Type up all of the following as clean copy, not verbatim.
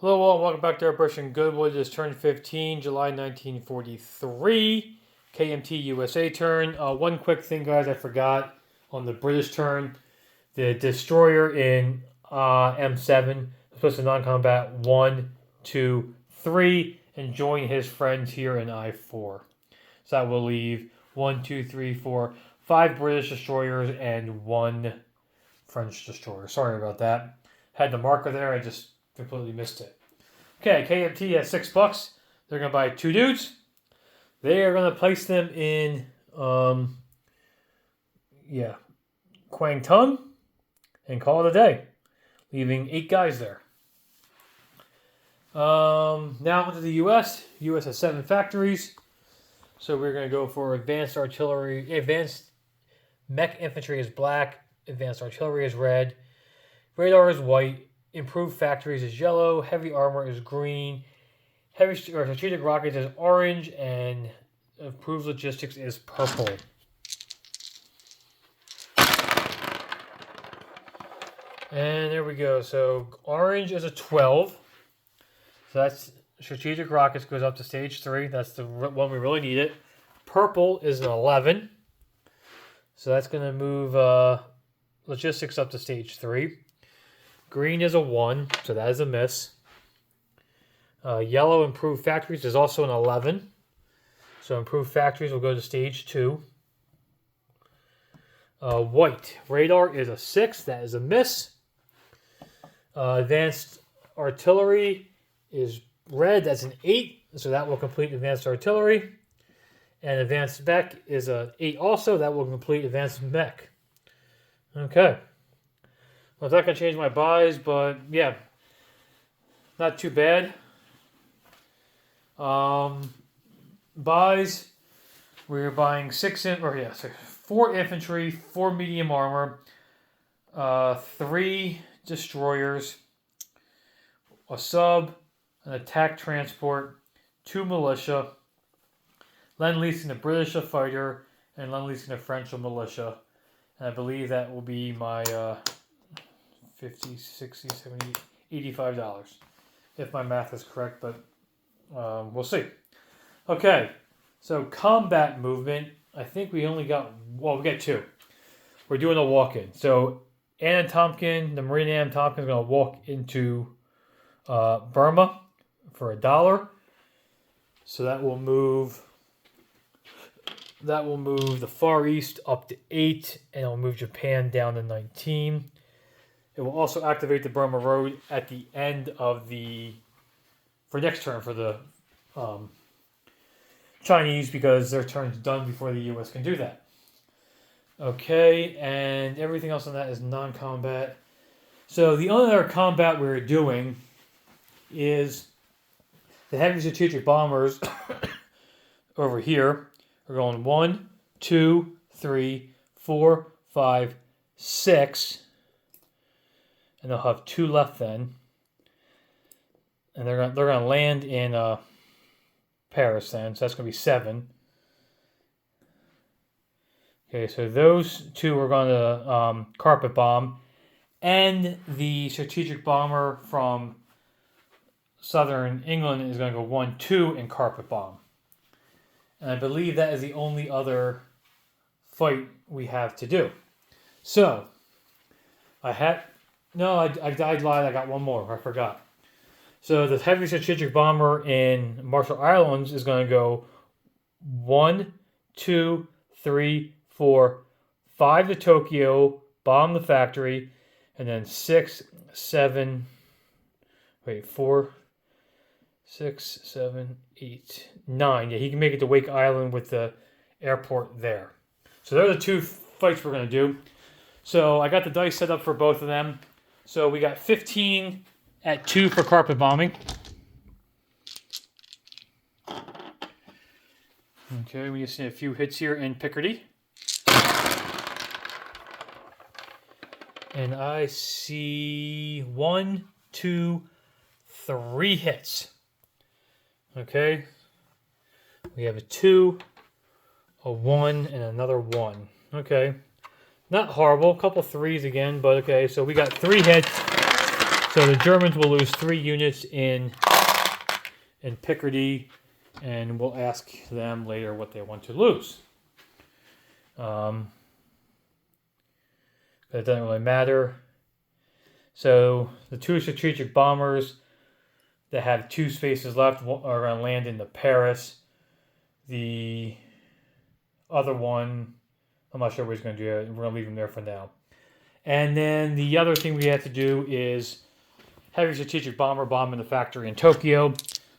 Hello all, welcome back to our Brushing Goodwood. This turned 15, July 1943. KMT USA turn. One quick thing, guys, I forgot on the British turn. The destroyer in M7 was supposed to non-combat 1, 2, 3, and join his friends here in I4. So that will leave 1, 2, 3, 4, 5 British destroyers and 1 French destroyer. Sorry about that. Had the marker there, I just completely missed it. Okay, KMT at $6. They're gonna buy 2 dudes. They are gonna place them in, Quang Tung, and call it a day, leaving 8 guys there. Now onto the U.S. U.S. has 7 factories, so we're gonna go for advanced artillery. Advanced mech infantry is black. Advanced artillery is red. Radar is white. Improved factories is yellow. Heavy armor is green. Heavy or strategic rockets is orange, and improved logistics is purple. And there we go. So orange is a 12. So that's strategic rockets goes up to stage 3. That's the one we really need it. Purple is an 11. So that's going to move logistics up to stage 3. Green is a 1, so that is a miss. Yellow, improved factories, is also an 11. So improved factories will go to stage 2. White, radar is a 6, that is a miss. Advanced artillery is red, that's an 8, so that will complete advanced artillery. And advanced mech is an 8 also, that will complete advanced mech. Okay. Well, it's not going to change my buys, but yeah, not too bad. Buys, we're buying 4 infantry, 4 medium armor, 3 destroyers, a sub, an attack transport, 2 militia, Lend-Leasing a British a fighter, and Lend-Leasing a French a militia. And I believe that will be my $50, $60, $70, $85, if my math is correct, but we'll see. Okay, so combat movement, I think we only got, we got 2. We're doing a walk-in. So Anna Tompkin, the Marine Anna Tompkin, is going to walk into Burma for $1. So that will move the Far East up to 8, and it'll move Japan down to 19. It will also activate the Burma Road at the end of for next turn for the Chinese, because their turn's done before the U.S. can do that. Okay, and everything else on that is non-combat. So the only other combat we're doing is the heavy strategic bombers over here are going 1, 2, 3, 4, 5, 6. And they'll have 2 left then. And they're gonna land in Paris then, so that's gonna be 7. Okay, so those 2 are gonna carpet bomb, and the strategic bomber from southern England is gonna go 1, 2 and carpet bomb. And I believe that is the only other fight we have to do. So I lied. I got one more. I forgot. So the heavy strategic bomber in Marshall Islands is going to go 1, 2, 3, 4, 5 to Tokyo, bomb the factory, and then 6, 7, 4, 6, 7, 8, 9. Yeah, he can make it to Wake Island with the airport there. So those are the 2 fights we're going to do. So I got the dice set up for both of them. So we got 15 at 2 for carpet bombing. Okay, we just see a few hits here in Picardy. And I see 1, 2, 3 hits. Okay. We have a 2, a 1, and another 1. Okay. Not horrible. A couple 3s again, but okay. So we got 3 hits. So the Germans will lose 3 units in Picardy, and we'll ask them later what they want to lose. But it doesn't really matter. So the 2 strategic bombers that have 2 spaces left are going to land into Paris. The other one, I'm not sure what he's going to do. We're going to leave him there for now. And then the other thing we have to do is heavy strategic bomber bomb in the factory in Tokyo.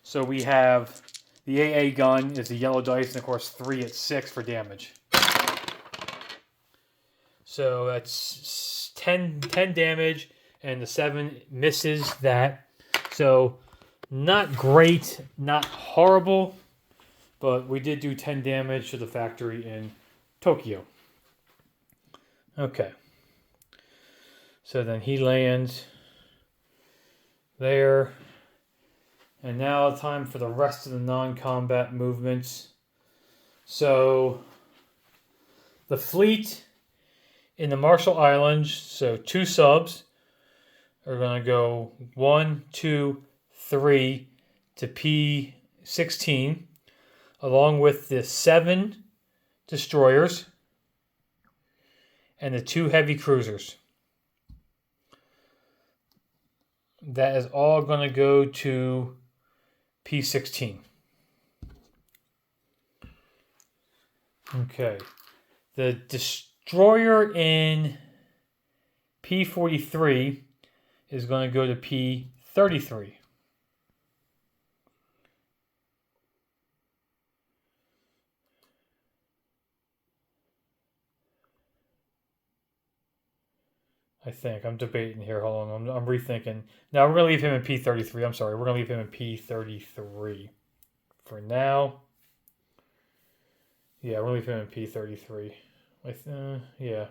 So we have the AA gun is the yellow dice, and of course 3 at 6 for damage. So that's 10 damage, and the 7 misses that. So not great, not horrible, but we did do 10 damage to the factory in Tokyo. Okay. So then he lands there. And now time for the rest of the non-combat movements. So the fleet in the Marshall Islands, so 2 subs, are going to go 1, 2, 3 to P16, along with the 7 destroyers and the 2 heavy cruisers. That is all going to go to P16. Okay. The destroyer in P43 is going to go to P33. I think. I'm debating here. Hold on. I'm rethinking. Now, we're going to leave him in P33. I'm sorry. We're going to leave him in P33 for now. Yeah, we're going to leave him in P33. Yeah.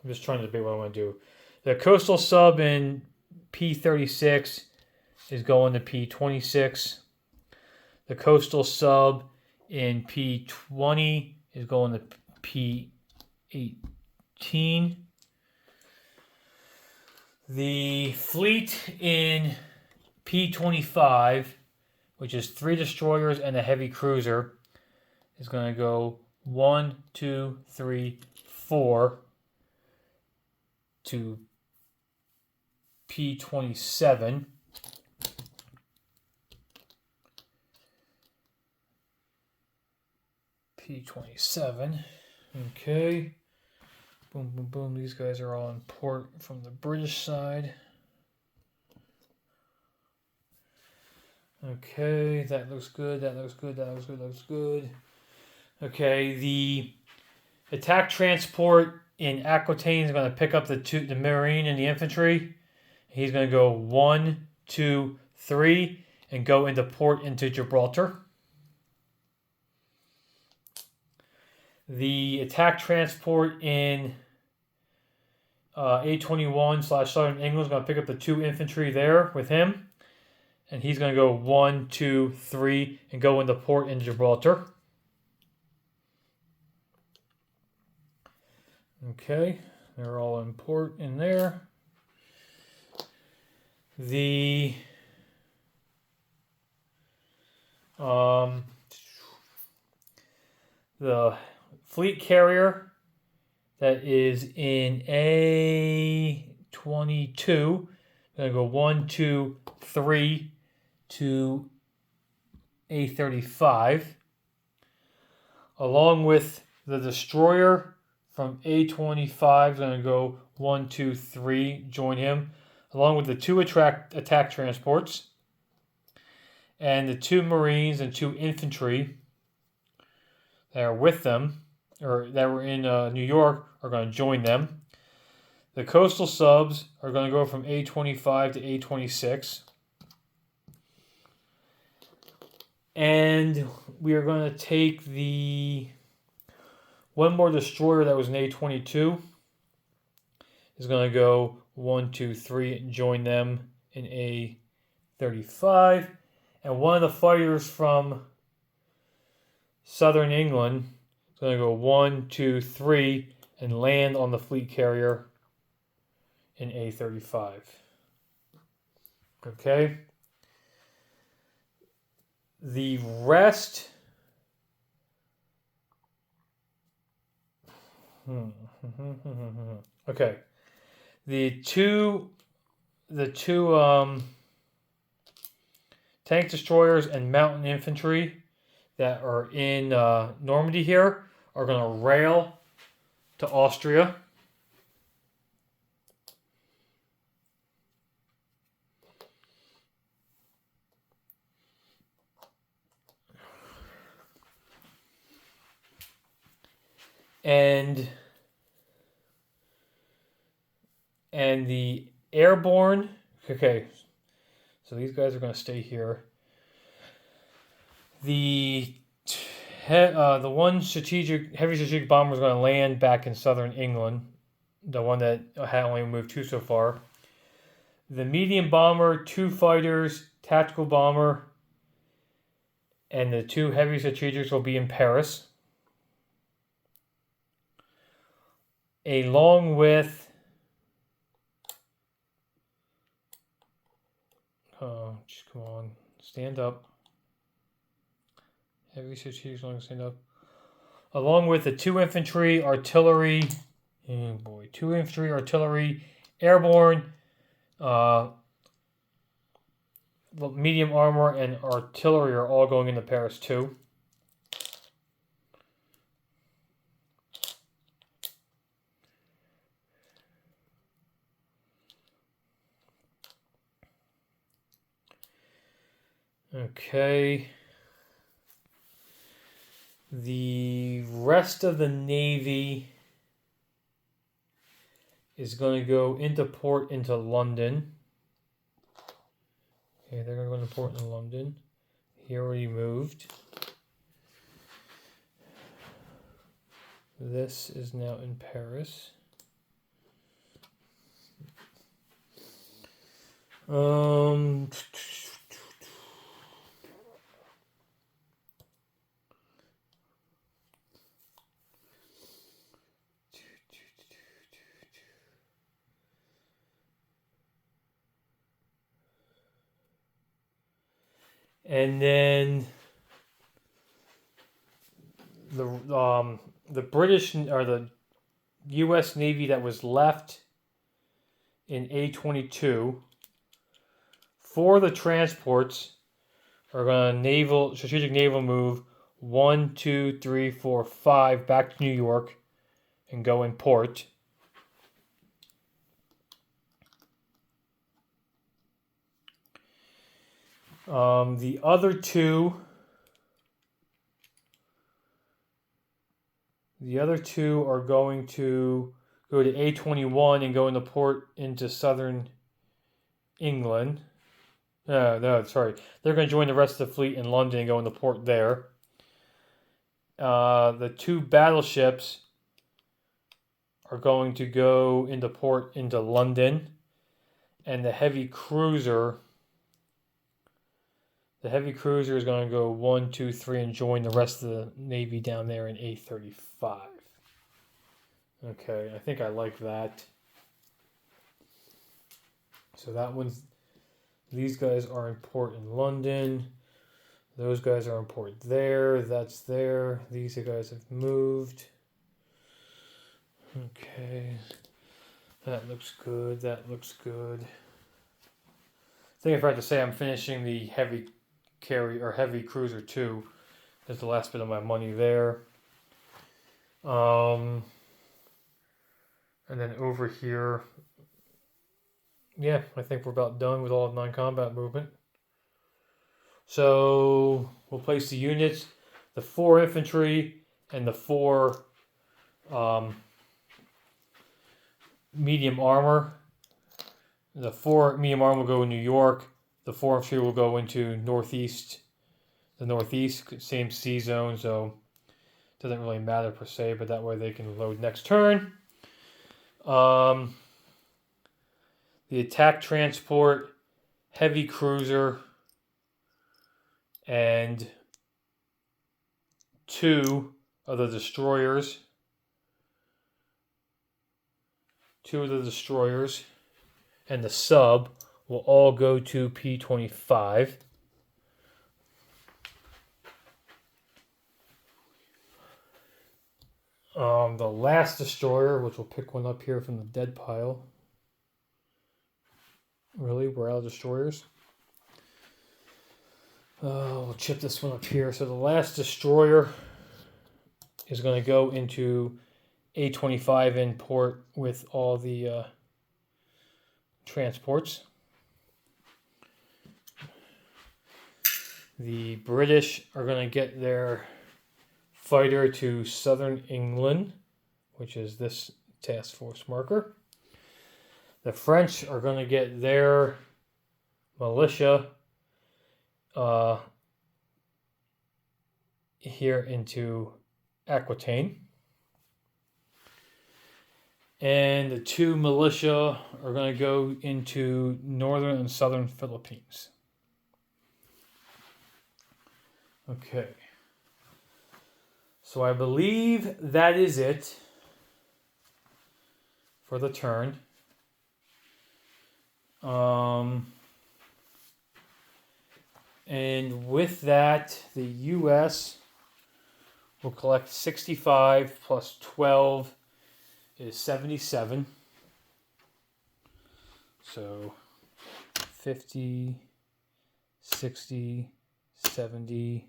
I'm just trying to debate what I want to do. The coastal sub in P36 is going to P26. The coastal sub in P20 is going to P18. The fleet in P25, which is 3 destroyers and a heavy cruiser, is going to go 1, 2, 3, 4 to P27. P27. Okay. Boom, boom, boom. These guys are all in port from the British side. Okay, that looks good. That looks good. That looks good. That looks good. Okay, the attack transport in Aquitaine is going to pick up the Marine and the infantry. He's going to go 1, 2, 3 and go into port into Gibraltar. The attack transport in A21/Southern England is going to pick up the 2 infantry there with him. And he's going to go 1, 2, 3 and go into port in Gibraltar. Okay, they're all in port in there. The fleet carrier that is in A22 going to go 1, 2, 3 to A35, along with the destroyer from A25 going to go 1, 2, 3, join him, along with the 2 attack transports and the 2 Marines and 2 infantry that are with them, or that were in New York, are going to join them. The coastal subs are going to go from A25 to A26. And we are going to take the one more destroyer that was in A22 is going to go 1, 2, 3 and join them in A35. And one of the fighters from Southern England is going to go 1, 2, 3 and land on the fleet carrier in A35. Okay. The rest. Okay. The two tank destroyers and mountain infantry that are in Normandy here are going to rail to Austria. And the airborne, okay, so these guys are going to stay here. The one heavy strategic bomber is going to land back in southern England, the one that had only moved 2 so far. The medium bomber, 2 fighters, tactical bomber, and the 2 heavy strategics will be in Paris. Along with just come on, stand up. Heavy strategics going to stand up. Along with the 2 infantry, artillery, 2 infantry, artillery, airborne, medium armor, and artillery are all going into Paris too. Okay. The rest of the Navy is going to go into port into London. Okay, they're going to go into port in London. He already moved. This is now in Paris. And then the British or the U.S. Navy that was left in A-22 for the transports are going to strategic naval move 1, 2, 3, 4, 5 back to New York and go in port. The other two are going to go to A-21 and go into port into southern England. No, sorry. They're going to join the rest of the fleet in London and go into port there. The 2 battleships are going to go into port into London, and the heavy cruiser is going to go 1, 2, 3 and join the rest of the Navy down there in A-35. Okay, I think I like that. So these guys are in port in London. Those guys are in port there. That's there. These guys have moved. Okay. That looks good. That looks good. I think I forgot to say I'm finishing the heavy cruiser too. That's the last bit of my money there. And then over here, yeah, I think we're about done with all of non-combat movement. So we'll place the units, the 4 infantry and the 4 medium armor. The 4 medium armor will go in New York. The 4 infantry will go into the northeast, same sea zone, so it doesn't really matter per se, but that way they can load next turn. The attack transport, heavy cruiser, and 2 of the destroyers. 2 of the destroyers and the sub will all go to P25. The last destroyer, which we'll pick one up here from the dead pile. Really, we're out of destroyers. We'll chip this one up here. So the last destroyer is going to go into A25 in port with all the transports. The British are going to get their fighter to southern England, which is this task force marker. The French are going to get their militia here into Aquitaine. And the two militia are going to go into northern and southern Philippines. Okay. So I believe that is it for the turn. And with that, the U.S. will collect 65 plus 12 is 77. So 50, 60, 70,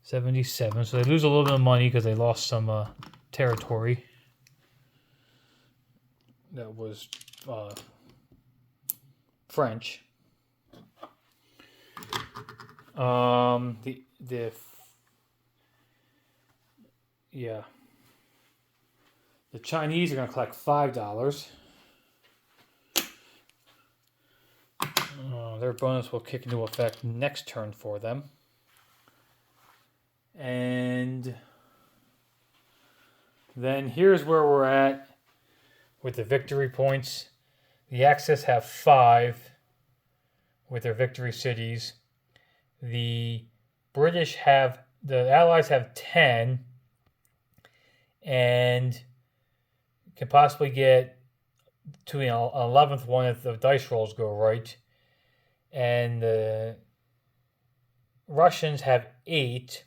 77. So they lose a little bit of money because they lost some territory. That was French. The Chinese are going to collect $5. Their bonus will kick into effect next turn for them. And then here's where we're at with the victory points. The Axis have 5 with their victory cities. The Allies have 10 and can possibly get to an 11th one if the dice rolls go right. And the Russians have 8.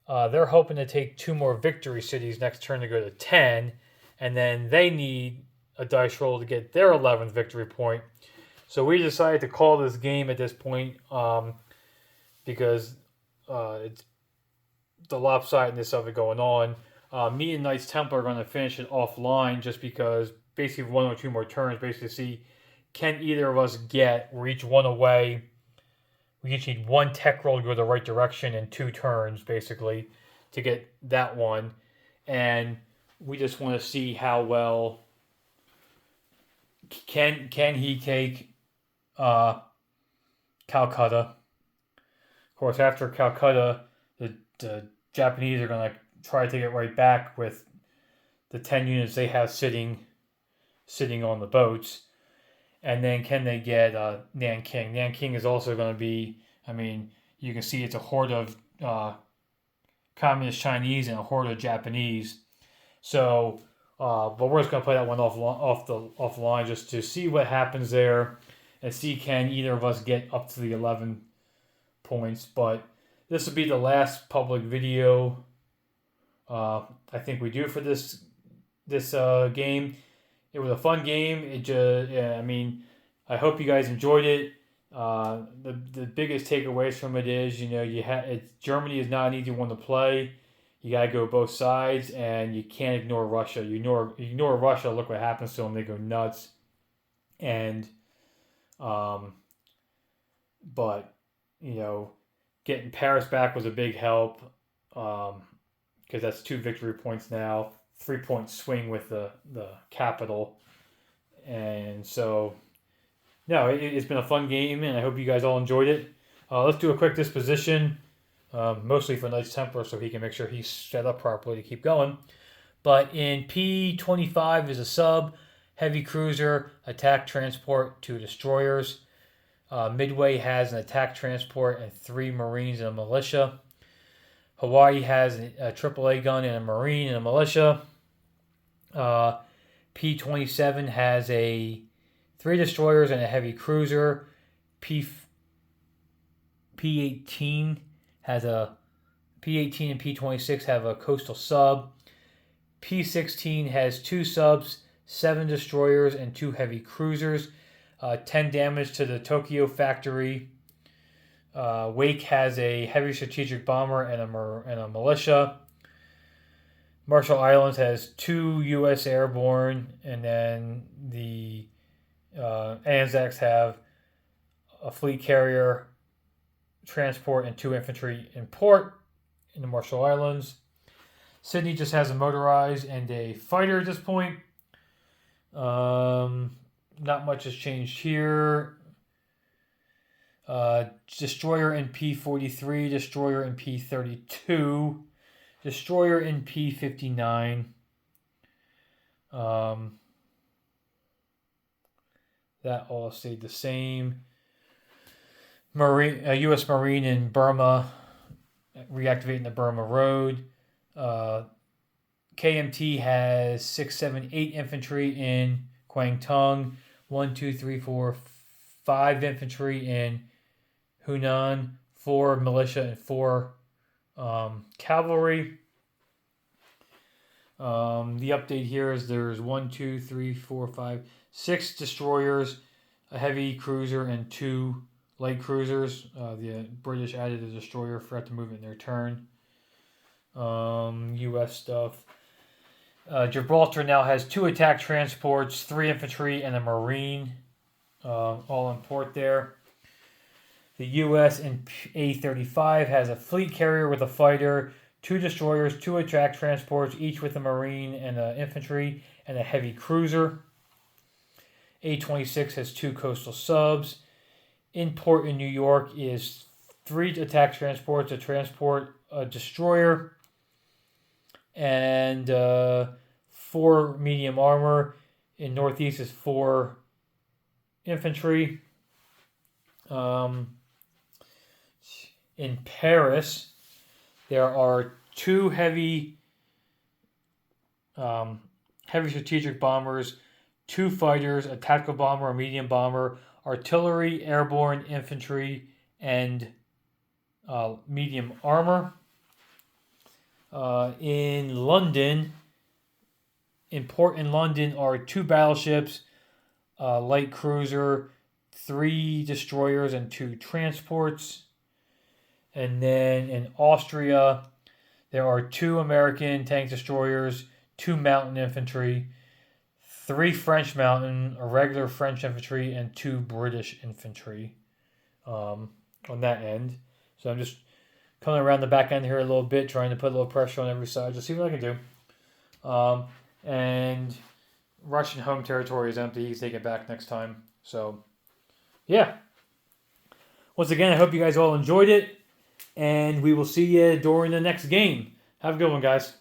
They're hoping to take 2 more victory cities next turn to go to 10. And then they need a dice roll to get their 11th victory point. So we decided to call this game at this point because it's the lopsidedness of it going on. Me and Knights Templar are going to finish it offline just because basically 1 or 2 more turns, basically see can either of us we're each 1 away. We each need 1 tech roll to go the right direction in 2 turns, basically, to get that one. And we just want to see how well can he take Calcutta. Of course, after Calcutta, the Japanese are going to try to take it right back with the 10 units they have sitting on the boats. And then can they get Nanking? Nanking is also going to be, you can see it's a horde of communist Chinese and a horde of Japanese. So, but we're just going to play that one offline just to see what happens there and see can either of us get up to the 11 points. But this will be the last public video I think we do for this game. It was a fun game. I hope you guys enjoyed it. The biggest takeaways from it is, Germany is not an easy one to play. You gotta go both sides, and you can't ignore Russia. You ignore Russia, look what happens to them. They go nuts. And, but getting Paris back was a big help, because that's 2 victory points now. 3-point swing with the capital. And so, no, it's been a fun game, and I hope you guys all enjoyed it. Let's do a quick disposition, mostly for Knights Templar, so he can make sure he's set up properly to keep going. But in P25 is a sub, heavy cruiser, attack transport, 2 destroyers. Midway has an attack transport and 3 Marines and a militia. Hawaii has a AAA gun and a Marine and a militia. P27 has a 3 destroyers and a heavy cruiser. P-18 has a P-18 and P-26 have a coastal sub. P-16 has 2 subs, 7 destroyers, and 2 heavy cruisers. 10 damage to the Tokyo factory. Wake has a heavy strategic bomber and a militia. Marshall Islands has 2 U.S. airborne, and then the Anzacs have a fleet carrier, transport, and 2 infantry in port in the Marshall Islands. Sydney just has a motorized and a fighter at this point. Not much has changed here. Destroyer in P-43, destroyer in P-32, destroyer in P-59. That all stayed the same. U.S. Marine in Burma, reactivating the Burma Road. KMT has 6, 7, 8 infantry in Kwangtung, 1, 2, 3, 4, 5 infantry in Hunan, 4 militia, and 4 cavalry. The update here is there's 1, 2, 3, 4, 5, 6 destroyers, a heavy cruiser, and 2 light cruisers. The British added a destroyer, forgot to move it in their turn. U.S. stuff. Gibraltar now has 2 attack transports, 3 infantry, and a marine, all in port there. The U.S. in A-35 has a fleet carrier with a fighter, 2 destroyers, 2 attack transports, each with a marine and an infantry, and a heavy cruiser. A-26 has 2 coastal subs. In port in New York is 3 attack transports, a destroyer, and 4 medium armor. In Northeast is 4 infantry. In Paris, there are 2 heavy strategic bombers, 2 fighters, a tactical bomber, a medium bomber, artillery, airborne, infantry, and medium armor. In port in London are 2 battleships, a light cruiser, 3 destroyers, and 2 transports. And then in Austria, there are 2 American tank destroyers, 2 mountain infantry, 3 French mountain, a regular French infantry, and 2 British infantry on that end. So I'm just coming around the back end here a little bit, trying to put a little pressure on every side. Just see what I can do. And Russian home territory is empty. He can take it back next time. So, yeah. Once again, I hope you guys all enjoyed it. And we will see you during the next game. Have a good one, guys.